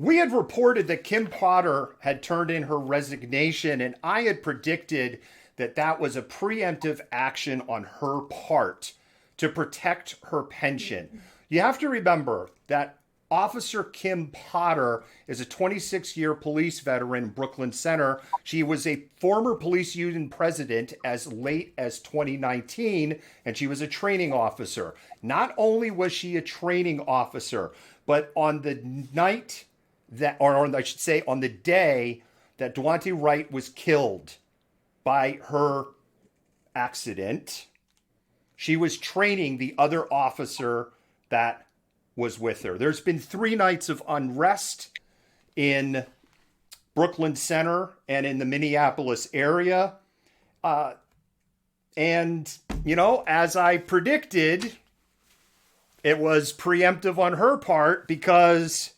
We had reported that Kim Potter had turned in her resignation, and I had predicted that that was a preemptive action on her part to protect her pension. You have to remember that Officer Kim Potter is a 26-year police veteran in Brooklyn Center. She was a former police union president as late as 2019, and she was a training officer. Not only was she a training officer, but on the night that, or I should say, on the day that Daunte Wright was killed by her accident, she was training the other officer that was with her. There's been 3 nights of unrest in Brooklyn Center and in the Minneapolis area. And, you know, as I predicted, it was preemptive on her part because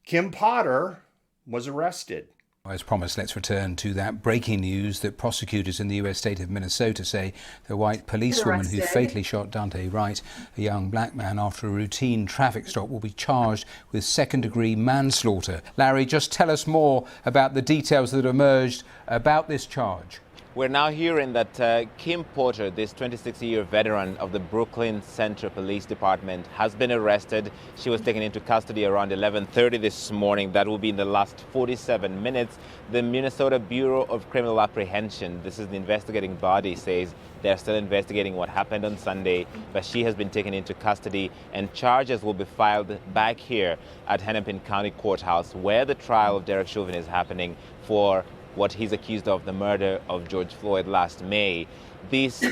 Kim Potter was arrested. As promised, let's return to that breaking news that prosecutors in the US state of Minnesota say the white policewoman who fatally shot Daunte Wright, a young black man, after a routine traffic stop, will be charged with second-degree manslaughter. Larry, just tell us more about the details that emerged about this charge. We're now hearing that Kim Potter, this 26-year veteran of the Brooklyn Center Police Department, has been arrested. She was taken into custody around 11:30 this morning. That will be in the last 47 minutes. The Minnesota Bureau of Criminal Apprehension, this is the investigating body, says they're still investigating what happened on Sunday, but she has been taken into custody and charges will be filed back here at Hennepin County Courthouse, where the trial of Derek Chauvin is happening for what he's accused of, the murder of George Floyd last May. This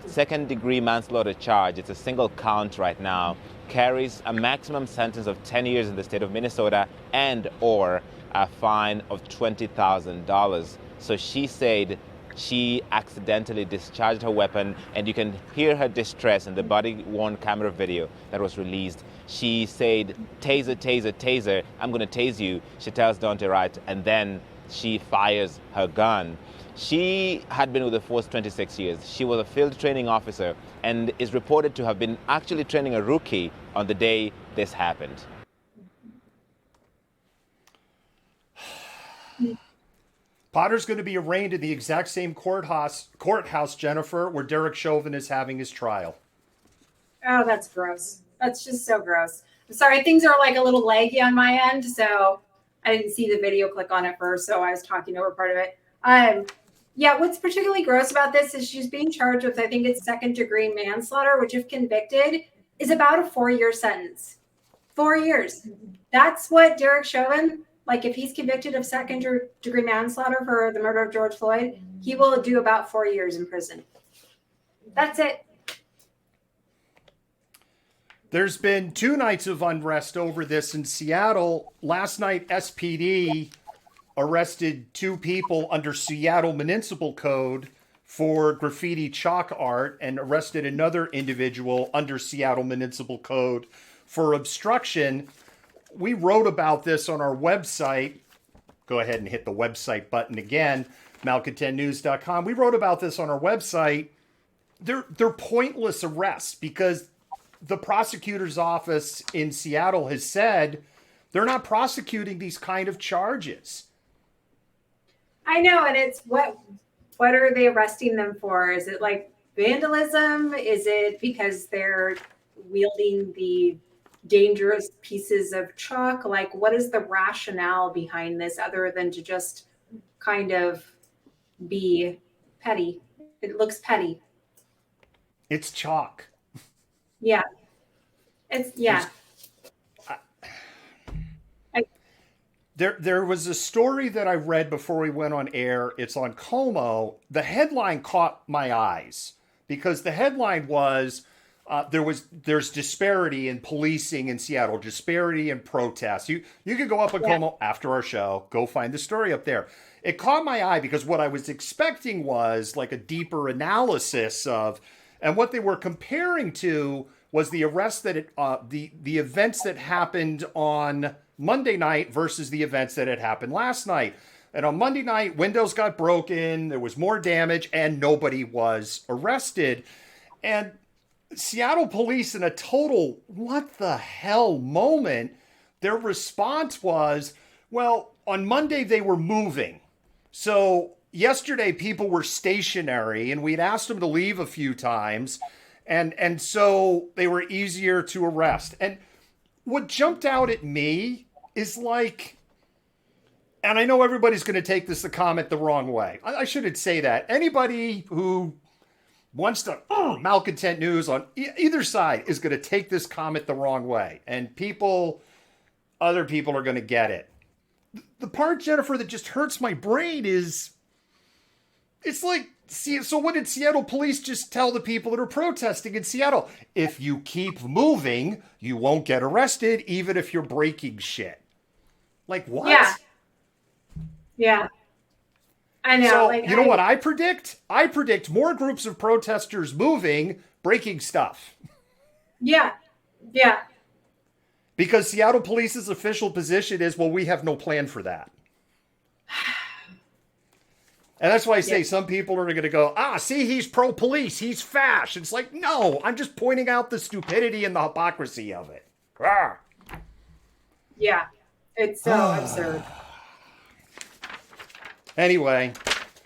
second-degree manslaughter charge, it's a single count right now, carries a maximum sentence of 10 years in the state of Minnesota and or a fine of $20,000. So she said she accidentally discharged her weapon, and you can hear her distress in the body-worn camera video that was released. She said, "Taser, taser, taser, I'm gonna tase you," she tells Daunte Wright, and then she fires her gun. She had been with the force 26 years. She was a field training officer and is reported to have been actually training a rookie on the day this happened. Potter's going to be arraigned in the exact same courthouse, Jennifer, where Derek Chauvin is having his trial. Oh, that's gross. That's just so gross. I'm sorry, things are like a little laggy on my end, so I didn't see the video click on it first, so I was talking over part of it. Yeah, what's particularly gross about this is she's being charged with, I think it's second-degree manslaughter, which if convicted is about a 4-year sentence. 4 years. That's what Derek Chauvin, like if he's convicted of second-degree manslaughter for the murder of George Floyd, he will do about 4 years in prison. That's it. There's been 2 nights of unrest over this in Seattle. Last night, SPD arrested 2 people under Seattle Municipal Code for graffiti chalk art and arrested another individual under Seattle Municipal Code for obstruction. We wrote about this on our website. Go ahead and hit the website button again, malcontentnews.com. We wrote about this on our website. They're pointless arrests because the prosecutor's office in Seattle has said they're not prosecuting these kind of charges. I know, and it's what are they arresting them for? Is it like vandalism? Is it because they're wielding the dangerous pieces of chalk? Like, what is the rationale behind this other than to just kind of be petty? It looks petty. It's chalk. Yeah. It's, yeah. There was a story that I read before we went on air. It's on Como. The headline caught my eyes because the headline was, there's disparity in policing in Seattle, disparity in protests. You could go up on Como after our show, go find the story up there. It caught my eye because what I was expecting was like a deeper analysis of, and what they were comparing to was the arrest that the events that happened on Monday night versus the events that had happened last night. And on Monday night, windows got broken, there was more damage, and nobody was arrested. And Seattle police, in a total what the hell moment, their response was, well, on Monday they were moving. So yesterday people were stationary and we'd asked them to leave a few times. And so they were easier to arrest. And what jumped out at me is like, and I know everybody's going to take this comment the wrong way. I shouldn't say that. Anybody who wants to malcontent news on either side is going to take this comment the wrong way. And other people are going to get it. The part, Jennifer, that just hurts my brain is, it's like, so what did Seattle police just tell the people that are protesting in Seattle? If you keep moving, you won't get arrested, even if you're breaking shit. Like, what? Yeah. Yeah. I know. So, you know what I predict? I predict more groups of protesters moving, breaking stuff. Yeah. Yeah. Because Seattle police's official position is, well, we have no plan for that. And that's why I say some people are going to go, see, he's pro-police, he's fash. It's like, no, I'm just pointing out the stupidity and the hypocrisy of it. Ah. Yeah, it's so absurd. Anyway,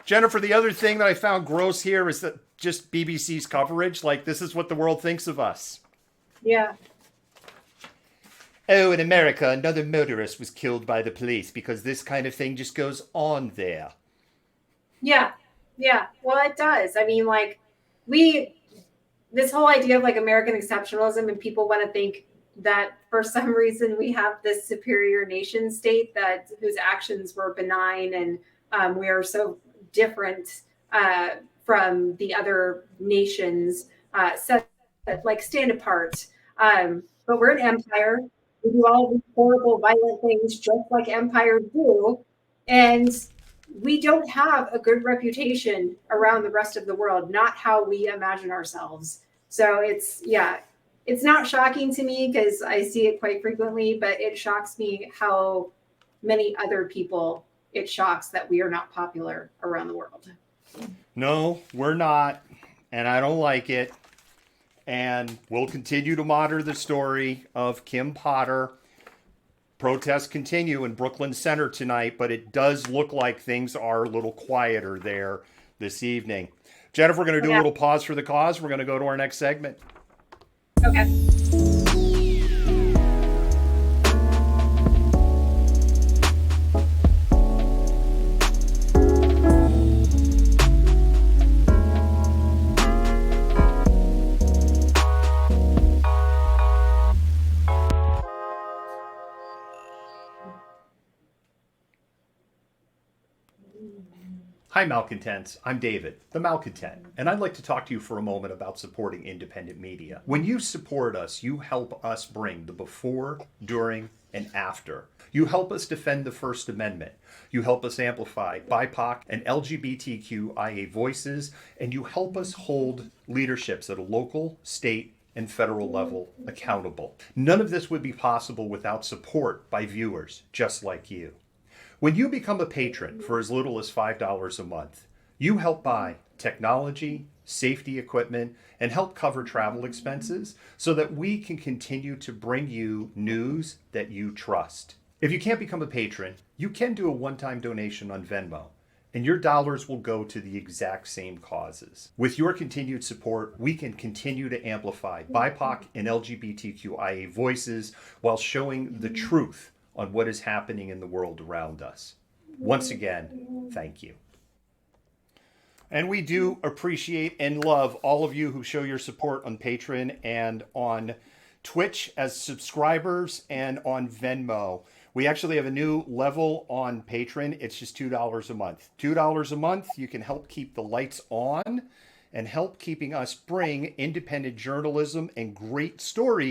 Jennifer, the other thing that I found gross here is that just BBC's coverage, like, this is what the world thinks of us. Yeah. Oh, in America, another motorist was killed by the police because this kind of thing just goes on there. Yeah. Yeah. Well, it does. I mean, like, this whole idea of like American exceptionalism, and people want to think that for some reason we have this superior nation state whose actions were benign, and we are so different from the other nations, stand apart. But we're an empire. We do all these horrible, violent things just like empires do. And we don't have a good reputation around the rest of the world, not how we imagine ourselves. So it's not shocking to me because I see it quite frequently, but it shocks me how many other people it shocks that we are not popular around the world. No, we're not. And I don't like it. And we'll continue to monitor the story of Kim Potter. Protests continue in Brooklyn Center tonight, but it does look like things are a little quieter there this evening. Jennifer, we're going to do a little pause for the cause. We're going to go to our next segment. Okay. Hi, Malcontents. I'm David, the Malcontent, and I'd like to talk to you for a moment about supporting independent media. When you support us, you help us bring the before, during, and after. You help us defend the First Amendment. You help us amplify BIPOC and LGBTQIA voices, and you help us hold leaderships at a local, state, and federal level accountable. None of this would be possible without support by viewers just like you. When you become a patron for as little as $5 a month, you help buy technology, safety equipment, and help cover travel expenses so that we can continue to bring you news that you trust. If you can't become a patron, you can do a one-time donation on Venmo, and your dollars will go to the exact same causes. With your continued support, we can continue to amplify BIPOC and LGBTQIA voices while showing the truth on what is happening in the world around us. Once again, thank you. And we do appreciate and love all of you who show your support on Patreon and on Twitch as subscribers and on Venmo. We actually have a new level on Patreon. It's just $2 a month. $2 a month, you can help keep the lights on and help keeping us bring independent journalism and great stories